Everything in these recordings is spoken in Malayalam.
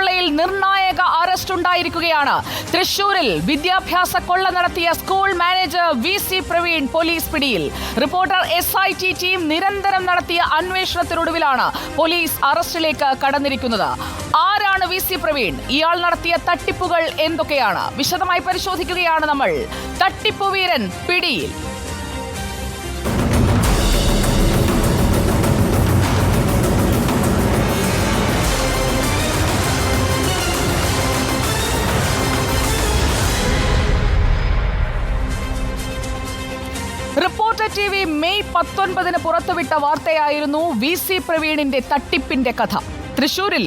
കൊള്ളയിൽ നിർണായക അറസ്റ്റ് ഉണ്ടായിരിക്കുകയാണ്. തൃശൂരിൽ വിദ്യാഭ്യാസ കൊള്ള നടത്തിയ school manager VC Praveen police പിടിയിൽ. റിപ്പോർട്ടർ SIT ടീം നിരന്തരം നടത്തിയ അന്വേഷണത്തിനൊടുവിലാണ് പോലീസ് അറസ്റ്റിലേക്ക് കടന്നിരിക്കുന്നത്. ആരാണ് VC പ്രവീൺ? ഇയാൾ നടത്തിയ തട്ടിപ്പുകൾ എന്തൊക്കെയാണ്? വിശദമായി പരിശോധിക്കുകയാണ് നമ്മൾ. തട്ടിപ്പു വീരൻ പിടിയിൽ. റിപ്പോർട്ടർ TV മെയ് 19 പുറത്തുവിട്ട വാർത്തയായിരുന്നു VC പ്രവീണിന്റെ തട്ടിപ്പിന്റെ കഥ. തൃശൂരിൽ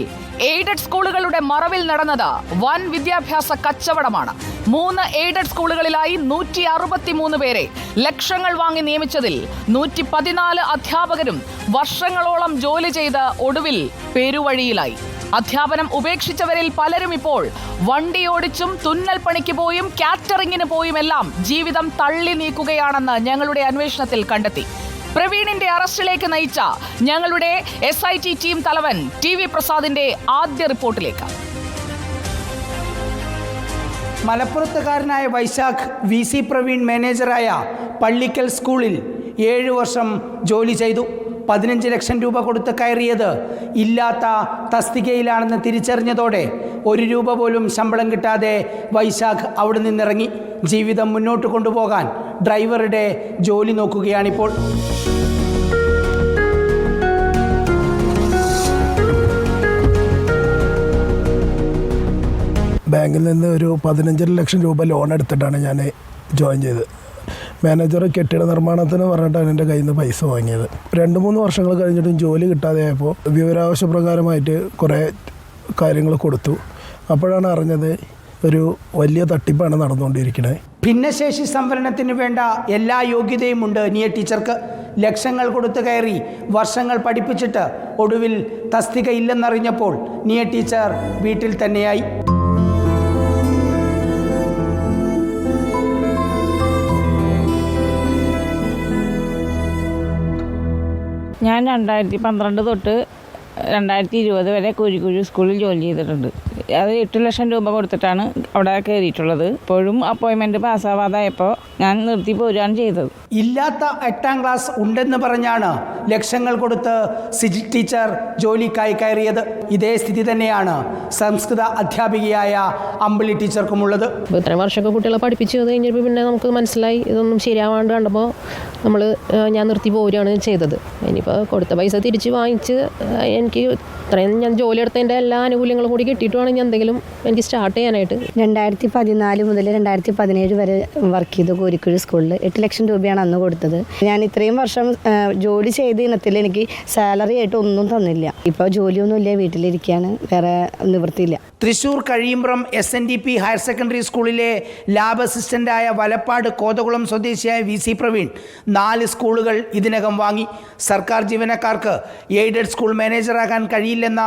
എയ്ഡഡ് സ്കൂളുകളുടെ മറവിൽ നടന്നത് വൻ വിദ്യാഭ്യാസ കച്ചവടമാണ്. 3 എയ്ഡഡ് സ്കൂളുകളിലായി 163 പേരെ ലക്ഷങ്ങൾ വാങ്ങി നിയമിച്ചതിൽ 114 അധ്യാപകരും വർഷങ്ങളോളം ജോലി ചെയ്ത് ഒടുവിൽ പെരുവഴിയിലായി. അധ്യാപനം ഉപേക്ഷിച്ചവരിൽ പലരും ഇപ്പോൾ വണ്ടിയോടിച്ചും തുന്നൽ പണിക്ക് പോയും കാറ്ററിംഗിന് പോയുമെല്ലാം ജീവിതം തള്ളി നീക്കുകയാണെന്ന് ഞങ്ങളുടെ അന്വേഷണത്തിൽ കണ്ടെത്തി. പ്രവീണിന്റെ അറസ്റ്റിലേക്ക് നയിച്ച ഞങ്ങളുടെ SIT ടീം തലവൻ TV പ്രസാദിന്റെ ആദ്യ റിപ്പോർട്ടിലേക്ക്. മലപ്പുറത്തുകാരനായ വൈശാഖ് VC പ്രവീൺ മാനേജറായ പള്ളിക്കൽ സ്കൂളിൽ 7 വർഷം ജോലി ചെയ്തു. 15 ലക്ഷം രൂപ കൊടുത്ത് കയറിയത് ഇല്ലാത്ത തസ്തികയിലാണെന്ന് തിരിച്ചറിഞ്ഞതോടെ 1 രൂപ പോലും ശമ്പളം കിട്ടാതെ വൈശാഖ് അവിടെ നിന്നിറങ്ങി. ജീവിതം മുന്നോട്ട് കൊണ്ടുപോകാൻ ഡ്രൈവറുടെ ജോലി നോക്കുകയാണിപ്പോൾ. ബാങ്കിൽ നിന്ന് ഒരു 15 ലക്ഷം രൂപ ലോൺ എടുത്തിട്ടാണ് ഞാൻ ജോയിൻ ചെയ്തത്. മാനേജർ കെട്ടിട നിർമ്മാണത്തിന് പറഞ്ഞിട്ടാണ് എൻ്റെ കയ്യിൽ നിന്ന് പൈസ വാങ്ങിയത്. 2-3 വർഷങ്ങൾ കഴിഞ്ഞിട്ടും ജോലി കിട്ടാതെയായപ്പോൾ വിവരാവശ്യപ്രകാരമായിട്ട് കുറേ കാര്യങ്ങൾ കൊടുത്തു. അപ്പോഴാണ് അറിഞ്ഞത് ഒരു വലിയ തട്ടിപ്പാണ് നടന്നുകൊണ്ടിരിക്കുന്നത്. ഭിന്നശേഷി സംവരണത്തിന് വേണ്ട എല്ലാ യോഗ്യതയും ഉണ്ട് നിയ ടീച്ചർക്ക്. ലക്ഷങ്ങൾ കൊടുത്തു കയറി വർഷങ്ങൾ പഠിപ്പിച്ചിട്ട് ഒടുവിൽ തസ്തിക ഇല്ലെന്നറിഞ്ഞപ്പോൾ നിയ ടീച്ചർ വീട്ടിൽ തന്നെയായി. ഞാൻ 2012 തൊട്ട് 2020 വരെ കുഴിക്കുഴി സ്കൂളിൽ ജോലി ചെയ്തിട്ടുണ്ട്. അത് 8 ലക്ഷം രൂപ കൊടുത്തിട്ടാണ് അവിടെ കയറിയിട്ടുള്ളത്. ഇപ്പോഴും അപ്പോയിൻമെൻറ്റ് പാസ്സാവാതായപ്പോൾ ഞാൻ നിർത്തി പോരുകയാണ് ചെയ്തത്. ഇല്ലാത്ത 8ാം ക്ലാസ് ഉണ്ടെന്ന് പറഞ്ഞാണ് ലക്ഷങ്ങൾ കൊടുത്ത് സിജി ടീച്ചർ ജോലിക്കായി കയറിയത്. ഇതേ സ്ഥിതി തന്നെയാണ് സംസ്കൃത അധ്യാപികയായ അമ്പിളി ടീച്ചർക്കുമുള്ളത്. ഇത്രയും വർഷമൊക്കെ കുട്ടികളെ പഠിപ്പിച്ചു കഴിഞ്ഞപ്പോൾ പിന്നെ നമുക്ക് മനസ്സിലായി ഇതൊന്നും ശരിയാവാണ്ട് കണ്ടപ്പോൾ ഞാൻ നിർത്തി പോരുകയാണ് ചെയ്തത്. ഇനിയിപ്പോൾ കൊടുത്ത പൈസ തിരിച്ച് വാങ്ങിച്ച് എനിക്ക് ഇത്രയും ഞാൻ ജോലി എടുത്തതിൻ്റെ എല്ലാ ആനുകൂല്യങ്ങളും കൂടി കിട്ടിയിട്ടുമാണ് ഞാൻ എന്തെങ്കിലും എനിക്ക് സ്റ്റാർട്ട് ചെയ്യാനായിട്ട്. 2014 മുതൽ 2017 വരെ വർക്ക് ചെയ്തു കോരിക്കുഴി സ്കൂളിൽ. 8 ലക്ഷം രൂപയാണ് അന്ന് കൊടുത്തത്. ഞാൻ ഇത്രയും വർഷം ജോലി ചെയ്ത ഇനത്തിൽ എനിക്ക് സാലറി ആയിട്ട് ഒന്നും തന്നില്ല. ഇപ്പോൾ ജോലിയൊന്നുമില്ല, വീട്ടിലിരിക്കുകയാണ്, വേറെ നിവൃത്തിയില്ല. തൃശൂർ കഴിയുമ്പ്രം SNDP ഹയർ സെക്കൻഡറി സ്കൂളിലെ ലാബ് അസിസ്റ്റൻ്റായ വലപ്പാട് കോതകുളം സ്വദേശിയായ VC പ്രവീൺ 4 സ്കൂളുകൾ ഇതിനകം വാങ്ങി. സർക്കാർ ജീവനക്കാർക്ക് എയ്ഡഡ് സ്കൂൾ മാനേജറാകാൻ കഴിയില്ലെന്ന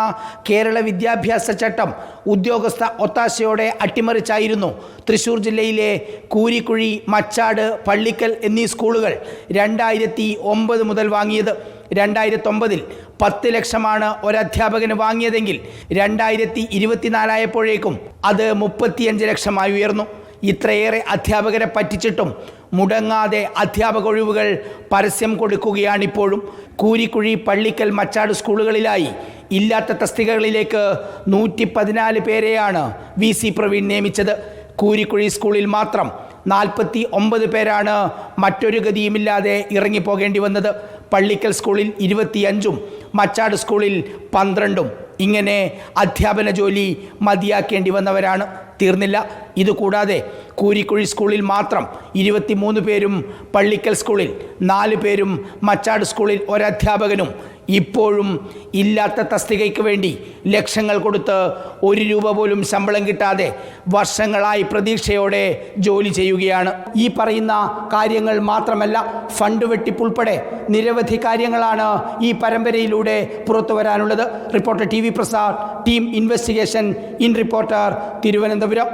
കേരള വിദ്യാഭ്യാസ ചട്ടം ഉദ്യോഗസ്ഥ ഒത്താശയോടെ അട്ടിമറിച്ചായിരുന്നു തൃശൂർ ജില്ലയിലെ കൂരിക്കുഴി, മച്ചാട്, പള്ളിക്കൽ എന്നീ സ്കൂളുകൾ 2009 മുതൽ വാങ്ങിയത്. 2009 10 ലക്ഷമാണ് ഒരധ്യാപകന് വാങ്ങിയതെങ്കിൽ 2024 ആയപ്പോഴേക്കും അത് 35 ലക്ഷമായി ഉയർന്നു. ഇത്രയേറെ അധ്യാപകരെ പറ്റിച്ചിട്ടും മുടങ്ങാതെ അധ്യാപക ഒഴിവുകൾ പരസ്യം കൊടുക്കുകയാണിപ്പോഴും. കൂരിക്കുഴി, പള്ളിക്കൽ, മച്ചാട് സ്കൂളുകളിലായി ഇല്ലാത്ത തസ്തികകളിലേക്ക് 114 പേരെയാണ് VC പ്രവീൺ നിയമിച്ചത്. കൂരിക്കുഴി സ്കൂളിൽ മാത്രം 49 പേരാണ് മറ്റൊരു ഗതിയുമില്ലാതെ ഇറങ്ങിപ്പോകേണ്ടി വന്നത്. പള്ളിക്കൽ സ്കൂളിൽ 25ഉം മച്ചാട് സ്കൂളിൽ 12ഉം ഇങ്ങനെ അധ്യാപന ജോലി മതിയാക്കേണ്ടി വന്നവരാണ്. തീർന്നില്ല. ഇതുകൂടാതെ കൂരിക്കുഴി സ്കൂളിൽ മാത്രം 23 പേരും, പള്ളിക്കൽ സ്കൂളിൽ 4 പേരും, മച്ചാട് സ്കൂളിൽ ഒരധ്യാപകനും ഇപ്പോഴും ഇല്ലാത്ത തസ്തികയ്ക്ക് വേണ്ടി ലക്ഷങ്ങൾ കൊടുത്ത് 1 രൂപ പോലും ശമ്പളം കിട്ടാതെ വർഷങ്ങളായി പ്രതീക്ഷയോടെ ജോലി ചെയ്യുകയാണ്. ഈ പറയുന്ന കാര്യങ്ങൾ മാത്രമല്ല, ഫണ്ട് വെട്ടിപ്പുൾപ്പെടെ നിരവധി കാര്യങ്ങളാണ് ഈ പരമ്പരയിലൂടെ പുറത്തു വരാനുള്ളത്. Reporter TV Prasad, team investigation, in reporter, Thiruvananthapuram.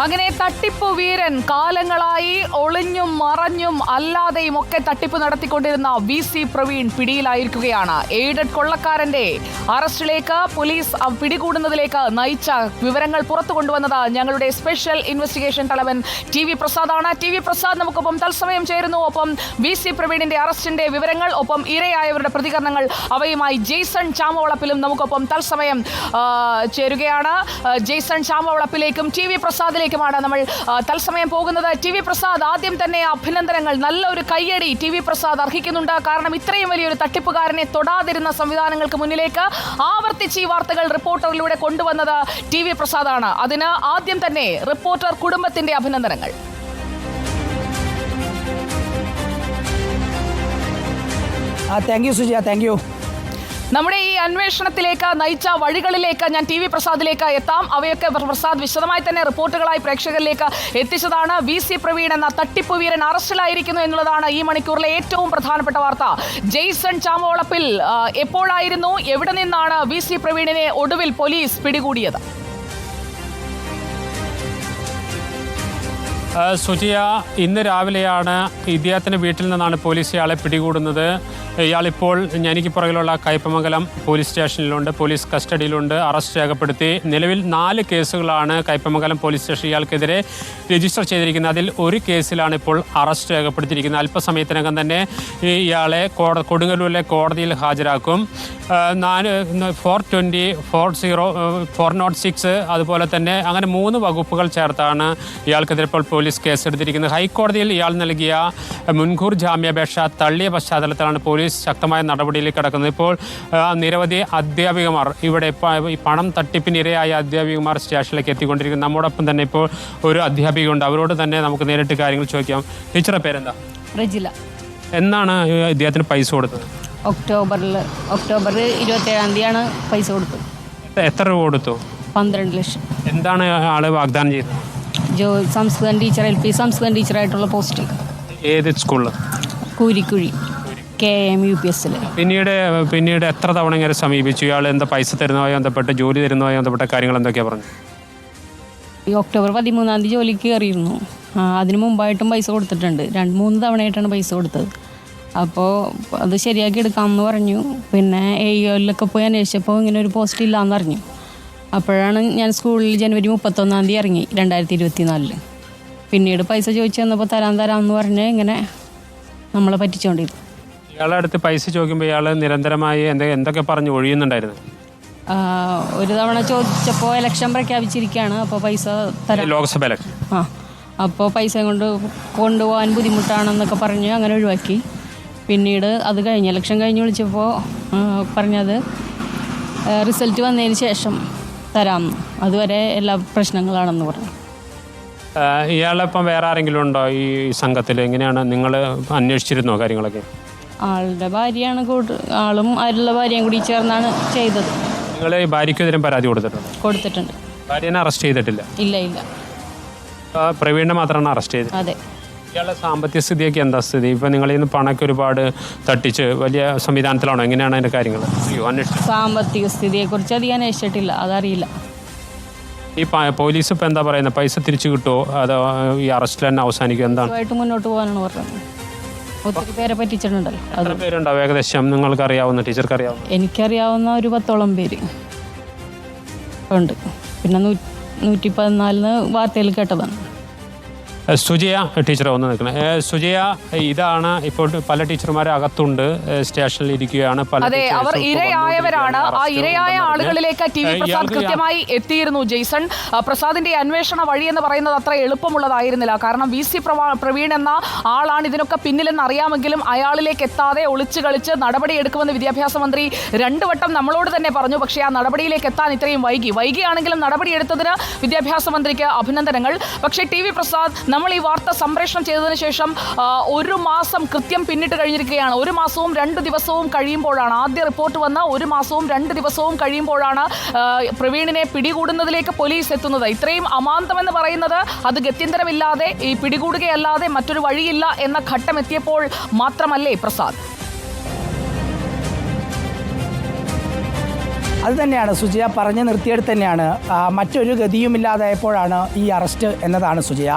അങ്ങനെ തട്ടിപ്പ് വീരൻ കാലങ്ങളായി ഒളിഞ്ഞും മറഞ്ഞും അല്ലാതെയും ഒക്കെ തട്ടിപ്പ് നടത്തിക്കൊണ്ടിരുന്ന VC പ്രവീൺ പിടിയിലായിരിക്കുകയാണ്. എയ്ഡഡ് കൊള്ളക്കാരന്റെ അറസ്റ്റിലേക്ക് പോലീസ് പിടികൂടുന്നതിലേക്ക് നയിച്ച വിവരങ്ങൾ പുറത്തു കൊണ്ടുവന്നത് ഞങ്ങളുടെ സ്പെഷ്യൽ ഇൻവെസ്റ്റിഗേഷൻ തലവൻ TV പ്രസാദാണ്. TV പ്രസാദ് നമുക്കൊപ്പം തത്സമയം ചേരുന്നു. ഒപ്പം VC പ്രവീണിന്റെ അറസ്റ്റിന്റെ വിവരങ്ങൾ, ഒപ്പം ഇരയായവരുടെ പ്രതികരണങ്ങൾ, അവയുമായി ജെയ്സൺ ചാമവളപ്പിലും നമുക്കൊപ്പം തത്സമയം ചേരുകയാണ്. ജെയ്സൺ ചാമവളപ്പിലേക്കും TV പ്രസാദിലേക്കുമാണ് നമ്മൾ തത്സമയം പോകുന്നത്. TV പ്രസാദ്, ആദ്യം തന്നെ അഭിനന്ദനങ്ങൾ. നല്ലൊരു കയ്യടി TV പ്രസാദ് അർഹിക്കുന്നുണ്ട്. കാരണം ഇത്രയും വലിയൊരു തട്ടിപ്പുകാരനെ തൊടാതിരുന്ന സംവിധാനങ്ങൾക്ക് മുന്നിലേക്ക് ആവർത്തിച്ച് ഈ വാർത്തകൾ റിപ്പോർട്ടറിലൂടെ കൊണ്ടുവന്നത് TV പ്രസാദാണ്. അതിന് ആദ്യം തന്നെ റിപ്പോർട്ടർ കുടുംബത്തിന്റെ അഭിനന്ദനങ്ങൾ. Thank you Sujaya, thank you. നമ്മുടെ ഈ അന്വേഷണത്തിലേക്ക് നയിച്ച വഴികളിലേക്ക് ഞാൻ TV പ്രസാദിലേക്ക് എത്താം. അവയൊക്കെ പ്രസാദ് വിശദമായി തന്നെ റിപ്പോർട്ടുകളായി പ്രേക്ഷകരിലേക്ക് എത്തിച്ചതാണ്. VC പ്രവീൺ എന്ന തട്ടിപ്പ് വീരൻ അറസ്റ്റിലായിരിക്കുന്നു എന്നുള്ളതാണ് ഈ മണിക്കൂറിലെ ഏറ്റവും പ്രധാനപ്പെട്ട വാർത്ത. ജെയ്സൺ ചാമവളപ്പിൽ എപ്പോഴായിരുന്നു, എവിടെ നിന്നാണ് VC പ്രവീണിനെ ഒടുവിൽ പോലീസ് പിടികൂടിയത്? സുജിയ, ഇന്ന് രാവിലെയാണ് ഇദ്ദേഹത്തിൻ്റെ വീട്ടിൽ നിന്നാണ് പോലീസ് ഇയാളെ പിടികൂടുന്നത്. ഇയാളിപ്പോൾ എനിക്ക് പുറകിലുള്ള കയ്പമംഗലം പോലീസ് സ്റ്റേഷനിലുണ്ട്, പോലീസ് കസ്റ്റഡിയിലുണ്ട്, അറസ്റ്റ് രേഖപ്പെടുത്തി. നിലവിൽ 4 കേസുകളാണ് കയ്പമംഗലം പോലീസ് സ്റ്റേഷൻ ഇയാൾക്കെതിരെ രജിസ്റ്റർ ചെയ്തിരിക്കുന്നത്. അതിൽ ഒരു കേസിലാണ് ഇപ്പോൾ അറസ്റ്റ് രേഖപ്പെടുത്തിയിരിക്കുന്നത്. അല്പസമയത്തിനകം തന്നെ ഇയാളെ കൊടുങ്ങല്ലൂരിലെ കോടതിയിൽ ഹാജരാക്കും. 420, 406 അതുപോലെ തന്നെ അങ്ങനെ 3 വകുപ്പുകൾ ചേർത്താണ് ഇയാൾക്കെതിരെ ഇപ്പോൾ പോലീസ് കേസെടുത്തിരിക്കുന്നത്. ഹൈക്കോടതിയിൽ ഇയാൾ നൽകിയ മുൻകൂർ ജാമ്യാപേക്ഷ തള്ളിയ പശ്ചാത്തലത്തിലാണ് പോലീസ് ശക്തമായ നടപടിയിൽ കിടക്കുന്നത്. ഇപ്പോൾ നിരവധി അധ്യാപികമാർ, ഇവിടെ ഈ പണം തട്ടിപ്പിനിരയായ അധ്യാപികമാർ സ്റ്റേഷനിലേക്ക് എത്തിക്കൊണ്ടിരിക്കുന്നു. നമ്മോടൊപ്പം തന്നെ ഇപ്പോൾ ഒരു അധ്യാപിക ഉണ്ട്. അവരോട് തന്നെ നമുക്ക് നേരിട്ട് കാര്യങ്ങൾ ചോദിക്കാം. ടീച്ചറുടെ പേരെന്താ? റജില. എന്നാണ് ഇദ്ദേഹത്തിന് പൈസ കൊടുത്തത്? ഒക്ടോബർ 27-ാം തീയതിയാണ് പൈസ കൊടുത്തത്. എത്ര രൂപ കൊടുത്തു? 12 ലക്ഷം. എന്താണ് ആള് വാഗ്ദാനം ചെയ്തത്? സംസ്കൃതം ടീച്ചർ, LP സംസ്കൃതം ടീച്ചറായിട്ടുള്ള പോസ്റ്റിംഗ്. ഏത് സ്കൂളിൽ? Koorikkuzhi KM UPS. പിന്നീട് എത്ര തവണ ഇങ്ങനെ സമീപിച്ചു? ഇയാൾ എന്താ പൈസ തരുന്നതുമായി ബന്ധപ്പെട്ട്, ജോലി തരുന്നതുമായി ബന്ധപ്പെട്ട കാര്യങ്ങൾ എന്തൊക്കെയാണ് പറഞ്ഞു? ഈ ഒക്ടോബർ 13-ാം തീയതി ജോലിക്ക് കയറിയിരുന്നു. അതിന് മുമ്പായിട്ടും പൈസ കൊടുത്തിട്ടുണ്ട്. 2-3 തവണയായിട്ടാണ് പൈസ കൊടുത്തത്. അപ്പോൾ അത് ശരിയാക്കി എടുക്കാമെന്ന് പറഞ്ഞു. പിന്നെ AEOയിലൊക്കെ പോയി അന്വേഷിച്ചപ്പോൾ ഇങ്ങനെ ഒരു പോസ്റ്റ് ഇല്ലയെന്ന് അറിഞ്ഞു. അപ്പോഴാണ് ഞാൻ സ്കൂളിൽ ജനുവരി 31-ാം തീയതി ഇറങ്ങി 2024. പിന്നീട് പൈസ ചോദിച്ചു വന്നപ്പോൾ തരാമെന്ന് പറഞ്ഞ് ഇങ്ങനെ നമ്മളെ പറ്റിച്ചുകൊണ്ടിരുന്നു. ഇയാളുടെ അടുത്ത് പൈസ ചോദിക്കുമ്പോൾ ഇയാൾ നിരന്തരമായി എന്തൊക്കെ പറഞ്ഞ് ഒഴിയുന്നുണ്ടായിരുന്നു? ഒരു തവണ ചോദിച്ചപ്പോൾ ഇലക്ഷൻ പ്രഖ്യാപിച്ചിരിക്കുകയാണ്, അപ്പോൾ പൈസ തരാം, ലോക്സഭ ഇലക്ഷൻ. അപ്പോൾ പൈസ കൊണ്ടുപോകാൻ ബുദ്ധിമുട്ടാണെന്നൊക്കെ പറഞ്ഞ് അങ്ങനെ ഒഴിവാക്കി. പിന്നീട് അത് കഴിഞ്ഞ് ഇലക്ഷൻ കഴിഞ്ഞ് വിളിച്ചപ്പോൾ പറഞ്ഞത് റിസൾട്ട് വന്നതിന് ശേഷം തരാമെന്ന്, അതുവരെ എല്ലാ പ്രശ്നങ്ങളാണെന്ന് പറഞ്ഞു. ഇയാളിപ്പം വേറെ ആരെങ്കിലും ഉണ്ടോ ഈ സംഘത്തിൽ? എങ്ങനെയാണ് നിങ്ങൾ അന്വേഷിച്ചിരുന്നോ കാര്യങ്ങളൊക്കെ? ആളുടെ ഭാര്യയാണ് ആളും ആരുള്ള ഭാര്യയും കൂടി ചേർന്നാണ് ചെയ്തത്. നിങ്ങൾ ഈ ഭാര്യയ്ക്കെതിരെ പരാതി കൊടുത്തിട്ടുണ്ട്? ഭാര്യനെ അറസ്റ്റ് ചെയ്തിട്ടില്ല? ഇല്ല. പ്രവീണിനെ മാത്രമാണ് അറസ്റ്റ് ചെയ്തത്? അതെ. ഇയാളുടെ സാമ്പത്തിക സ്ഥിതിയൊക്കെ എന്താ സ്ഥിതി? ഇപ്പം നിങ്ങളിൽ നിന്ന് പണമൊക്കെ ഒരുപാട് തട്ടിച്ച് വലിയ സംവിധാനത്തിലാണോ? എങ്ങനെയാണ് അതിൻ്റെ കാര്യങ്ങൾ? സാമ്പത്തിക സ്ഥിതിയെക്കുറിച്ച് അധികം അന്വേഷിച്ചിട്ടില്ല, അതറിയില്ല. ഈ പോലീസ് ഇപ്പം എന്താ പറയുന്നത്? പൈസ തിരിച്ചു കിട്ടുമോ അതോ ഈ അറസ്റ്റിൽ തന്നെ അവസാനിക്കും? എന്താണ് മുന്നോട്ട് പോകാനാണ് പറഞ്ഞത്. ഒത്തിരി പേരെ പറ്റിച്ചിട്ടുണ്ടല്ലോ. എത്ര പേരുണ്ടാവും ഏകദേശം നിങ്ങൾക്ക് അറിയാവുന്ന, ടീച്ചർക്ക് അറിയാവുന്ന? എനിക്കറിയാവുന്ന ഒരു 10ഓളം പേര് ഉണ്ട്. പിന്നെ 114 വാർത്തയിൽ കേട്ടതാണ്. സുജയ ടീച്ചറെ ഒന്ന് നിൽക്കണം. സുജയ, ഇതാണ് ഇപ്പോൾ പല ടീച്ചർമാരും അകത്തുണ്ട്, സ്റ്റേഷനിൽ ഇരിക്കുകയാണ്. അതെ, അവർ ഇരയായവരാണ്. ആ ഇരയായ ആളുകളിലേക്ക് TV പ്രസാദ് കൃത്യമായി എത്തിയിരുന്നു. ജെയ്സൺ, പ്രസാദിന്റെ അന്വേഷണ വഴി എന്ന് പറയുന്നത് അത്ര എളുപ്പമുള്ളതായിരുന്നില്ല. കാരണം VC പ്രവീൺ എന്ന ആളാണ് ഇതിനൊക്കെ പിന്നിലെന്ന് അറിയാമെങ്കിലും അയാളിലേക്ക് എത്താതെ ഒളിച്ചു കളിച്ച് നടപടിയെടുക്കുമെന്ന് വിദ്യാഭ്യാസ മന്ത്രി 2 വട്ടം നമ്മളോട് തന്നെ പറഞ്ഞു. പക്ഷേ ആ നടപടിയിലേക്ക് എത്താൻ ഇത്രയും വൈകിയാണെങ്കിലും നടപടിയെടുത്തതിന് വിദ്യാഭ്യാസ മന്ത്രിക്ക് അഭിനന്ദനങ്ങൾ. പക്ഷേ TV പ്രസാദ്, നമ്മൾ ഈ വാർത്ത സംപ്രേഷണം ചെയ്തതിനു ശേഷം 1 മാസം കൃത്യം പിന്നിട്ട് കഴിഞ്ഞിരിക്കുകയാണ്. 1 മാസവും 2 ദിവസവും കഴിയുമ്പോഴാണ്, ആദ്യ റിപ്പോർട്ട് വന്ന 1 മാസവും 2 ദിവസവും കഴിയുമ്പോഴാണ് പ്രവീണിനെ പിടികൂടുന്നതിലേക്ക് പോലീസ് എത്തുന്നത്. ഇത്രയും അമാന്തമെന്ന് പറയുന്നത് അത് ഗത്യന്തരമില്ലാതെ ഈ പിടികൂടുകയല്ലാതെ മറ്റൊരു വഴിയില്ല എന്ന ഘട്ടം എത്തിയപ്പോൾ മാത്രമല്ലേ പ്രസാദ്? അത് തന്നെയാണ് സുജയ പറഞ്ഞു നിർത്തിയെടുത്ത് തന്നെയാണ്. മറ്റൊരു ഗതിയുമില്ലാതായപ്പോഴാണ് ഈ അറസ്റ്റ് എന്നതാണ് സുജയ.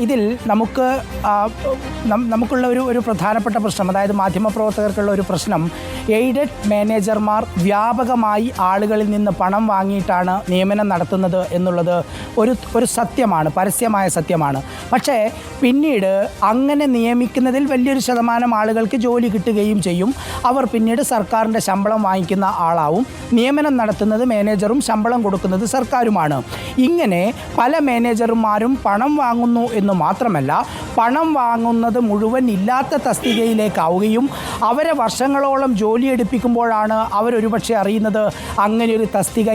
ഇതിൽ നമുക്കുള്ള ഒരു പ്രധാനപ്പെട്ട പ്രശ്നം, അതായത് മാധ്യമപ്രവർത്തകർക്കുള്ള ഒരു പ്രശ്നം, എയ്ഡഡ് മാനേജർമാർ വ്യാപകമായി ആളുകളിൽ നിന്ന് പണം വാങ്ങിയിട്ടാണ് നിയമനം നടത്തുന്നത് എന്നുള്ളത് ഒരു സത്യമാണ്, പരസ്യമായ സത്യമാണ്. പക്ഷേ പിന്നീട് അങ്ങനെ നിയമിക്കുന്നതിൽ വലിയൊരു ശതമാനം ആളുകൾക്ക് ജോലി കിട്ടുകയും ചെയ്യും. അവർ പിന്നീട് സർക്കാരിൻ്റെ ശമ്പളം വാങ്ങിക്കുന്ന ആളാവും. നിയമനം നടത്തുന്നത് മാനേജറും ശമ്പളം കൊടുക്കുന്നത് സർക്കാരുമാണ്. ഇങ്ങനെ പല മാനേജർമാരും പണം വാങ്ങുന്നു എന്ന് മാത്രമല്ല, പണം വാങ്ങുന്നത് മുഴുവൻ ഇല്ലാത്ത തസ്തികയിലേക്കാവുകയും അവരെ വർഷങ്ങളോളം ജോലി എടുപ്പിക്കുമ്പോഴാണ് അവരൊരുപക്ഷെ അറിയുന്നത് അങ്ങനെയൊരു തസ്തിക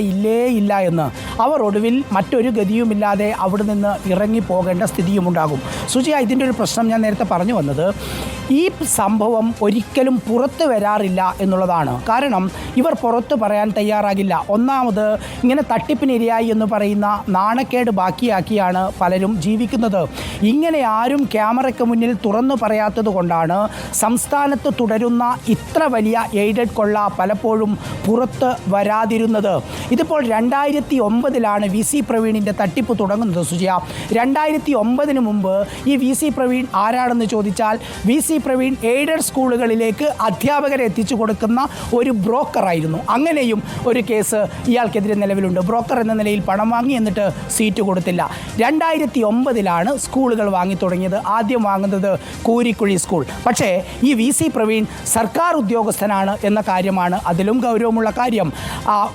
ഇല്ല എന്ന്. അവർ ഒടുവിൽ മറ്റൊരു ഗതിയുമില്ലാതെ അവിടെ നിന്ന് ഇറങ്ങിപ്പോകേണ്ട സ്ഥിതിയുമുണ്ടാകും. സുജയ, ഇതിൻ്റെ ഒരു പ്രശ്നം ഞാൻ നേരത്തെ പറഞ്ഞു വന്നത്, ഈ സംഭവം ഒരിക്കലും പുറത്ത് വരാറില്ല എന്നുള്ളതാണ്. കാരണം ഇവർ പുറത്ത് പറയാൻ തയ്യാറാകില്ല. ഒന്നാമത്, ഇങ്ങനെ തട്ടിപ്പിനിരയായി എന്ന് പറയുന്ന നാണക്കേട് ബാക്കിയാക്കിയാണ് പലരും ജീവിക്കുന്നത്. ഇങ്ങനെ ആരും ക്യാമറയ്ക്ക് മുന്നിൽ തുറന്നു പറയാത്തത് കൊണ്ടാണ് സംസ്ഥാനത്ത് തുടരുന്ന ഇത്ര വലിയ എയ്ഡഡ് കൊള്ള പലപ്പോഴും പുറത്ത് വരാതിരുന്നത്. ഇതിപ്പോൾ 2009 VC പ്രവീണിൻ്റെ തട്ടിപ്പ് തുടങ്ങുന്നത് സുജയ. 2009 മുമ്പ് ഈ VC പ്രവീൺ ആരാണെന്ന് ചോദിച്ചാൽ, VC പ്രവീൺ എയ്ഡഡ് സ്കൂളുകളിലേക്ക് അധ്യാപകരെ എത്തിച്ചു കൊടുക്കുന്ന ഒരു ബ്രോക്കറായിരുന്നു. അങ്ങനെയും ഒരു കേസ് ഇയാൾക്കെതിരെ നിലവിലുണ്ട്. ബ്രോക്കർ എന്ന നിലയിൽ പണം വാങ്ങി, എന്നിട്ട് സീറ്റ് കൊടുത്തില്ല. 2009 സ്കൂളുകൾ വാങ്ങി തുടങ്ങിയത്. ആദ്യം വാങ്ങുന്നത് കൂരിക്കുഴി സ്കൂൾ. പക്ഷേ ഈ VC പ്രവീൺ സർക്കാർ ഉദ്യോഗസ്ഥനാണ് എന്ന കാര്യമാണ് അതിലും ഗൗരവമുള്ള കാര്യം.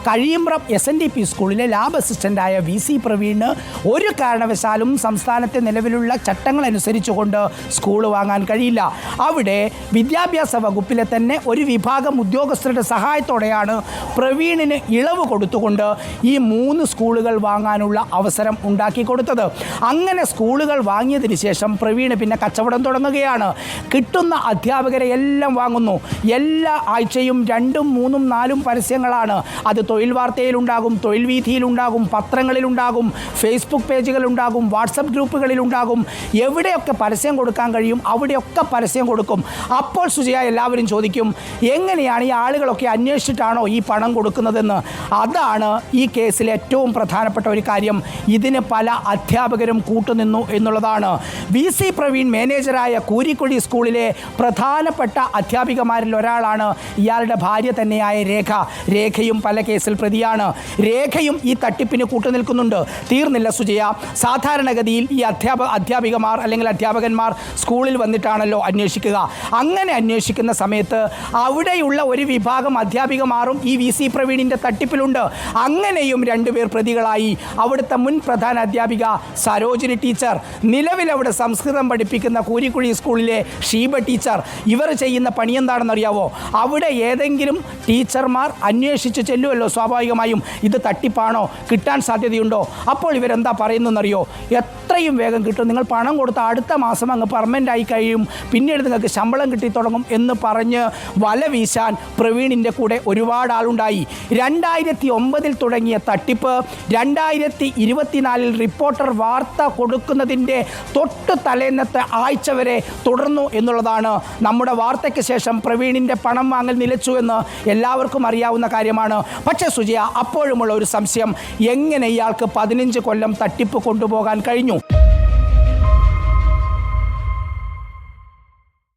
കഴിയുമ്പ്രം SNDP സ്കൂളിലെ ലാബ് അസിസ്റ്റൻ്റായ VC പ്രവീണിന് ഒരു കാരണവശാലും സംസ്ഥാനത്തെ നിലവിലുള്ള ചട്ടങ്ങൾ അനുസരിച്ചുകൊണ്ട് സ്കൂൾ വാങ്ങാൻ കഴിയില്ല. അവിടെ വിദ്യാഭ്യാസ വകുപ്പിലെ തന്നെ ഒരു വിഭാഗം ഉദ്യോഗസ്ഥരുടെ സഹായത്തോടെയാണ് പ്രവീണിന് ഇളവ് കൊടുത്തുകൊണ്ട് ഈ 3 സ്കൂളുകൾ വാങ്ങാനുള്ള അവസരം ഉണ്ടാക്കി കൊടുത്തത്. അങ്ങനെ സ്കൂളുകൾ വാങ്ങിയതിന് ശേഷം പ്രവീണ് പിന്നെ കച്ചവടം തുടങ്ങുകയാണ്. കിട്ടുന്ന അധ്യാപകരെ എല്ലാം വാങ്ങുന്നു. എല്ലാ ആഴ്ചയും 2, 3, 4 പരസ്യങ്ങളാണ്. അത് തൊഴിൽ വാർത്തയിലുണ്ടാകും, തൊഴിൽ വീഥിയിലുണ്ടാകും, പത്രങ്ങളിലുണ്ടാകും, ഫേസ്ബുക്ക് പേജുകളിലുണ്ടാകും, വാട്സപ്പ് ഗ്രൂപ്പുകളിലുണ്ടാകും. എവിടെയൊക്കെ പരസ്യം കൊടുക്കാൻ കഴിയും അവിടെയൊക്കെ പരസ്യം കൊടുക്കും. അപ്പോൾ സുജയ, എല്ലാവരും ചോദിക്കും, എങ്ങനെയാണ് ഈ ആളുകളൊക്കെ അന്വേഷിച്ചിട്ടാണോ ഈ പണം കൊടുക്കുന്നതെന്ന്. അതാണ് ഈ കേസിലെ ഏറ്റവും പ്രധാനപ്പെട്ട ഒരു കാര്യം. ഇതിന് പല അധ്യാപകരും കൂട്ടുനിന്നു എന്നുള്ളതാണ്. VC പ്രവീൺ മാനേജറായ കൂരിക്കുഴി സ്കൂളിലെ പ്രധാനപ്പെട്ട അധ്യാപികമാരിൽ ഒരാളാണ് ഇയാളുടെ ഭാര്യ തന്നെയായ രേഖ. രേഖയും പല കേസിൽ പ്രതിയാണ്. രേഖയും ഈ തട്ടിപ്പിന് കൂട്ടുനിൽക്കുന്നുണ്ട്. തീർന്നില്ല സുജയ. സാധാരണഗതിയിൽ ഈ അധ്യാപികമാർ അല്ലെങ്കിൽ അധ്യാപകന്മാർ സ്കൂളിൽ വന്നിട്ടാണല്ലോ അന്വേഷിക്കുക. അങ്ങനെ അന്വേഷിക്കുന്ന സമയത്ത് അവിടെയുള്ള ഒരു വിഭാഗം അധ്യാപികമാരും ഈ VC പ്രവീണിൻ്റെ തട്ടിപ്പിലുണ്ട്. അങ്ങനെയും 2 പേർ പ്രതികളായി. അവിടുത്തെ മുൻ പ്രധാന അധ്യാപിക സരോജിനി ടീച്ചർ, നിലവിൽ അവിടെ സംസ്കൃതം പഠിപ്പിക്കുന്ന കൂരിക്കുഴി സ്കൂളിലെ ഷീബ ടീച്ചർ. ഇവർ ചെയ്യുന്ന പണി എന്താണെന്നറിയാവോ? അവിടെ ഏതെങ്കിലും ടീച്ചർമാർ അന്വേഷിച്ച് ചെല്ലുമല്ലോ സ്വാഭാവികമായും, ഇത് തട്ടിപ്പാണോ, കിട്ടാൻ സാധ്യതയുണ്ടോ. അപ്പോൾ ഇവരെന്താ പറയുന്നതെന്നറിയോ? എത്രയും വേഗം കിട്ടും, നിങ്ങൾ പണം കൊടുത്ത അടുത്ത മാസം അങ്ങ് പെർമനൻ്റായി കഴിയും, പിന്നീട് നിങ്ങൾക്ക് ശമ്പളം കിട്ടിത്തുടങ്ങും എന്ന് പറഞ്ഞ് വല വീശാൻ പ്രവീണിൻ്റെ കൂടെ ഒരുപാട് ആളുണ്ടായി. 2009 തുടങ്ങിയ തട്ടിപ്പ് 2024 റിപ്പോർട്ടർ വാർത്ത കൊടുക്കുന്നതിൻ്റെ തൊട്ട് തലേന്നത്തെ ആഴ്ച വരെ തുടർന്നു എന്നുള്ളതാണ്. നമ്മുടെ വാർത്തയ്ക്ക് ശേഷം പ്രവീണിൻ്റെ പണം വാങ്ങൽ നിലച്ചു എന്ന് എല്ലാവർക്കും അറിയാവുന്ന കാര്യമാണ്. പക്ഷേ സുജയ, അപ്പോഴുമുള്ള ഒരു സംശയം, എങ്ങനെ ഇയാൾക്ക് 15 കൊല്ലം തട്ടിപ്പ് കൊണ്ടുപോകാൻ കഴിഞ്ഞു?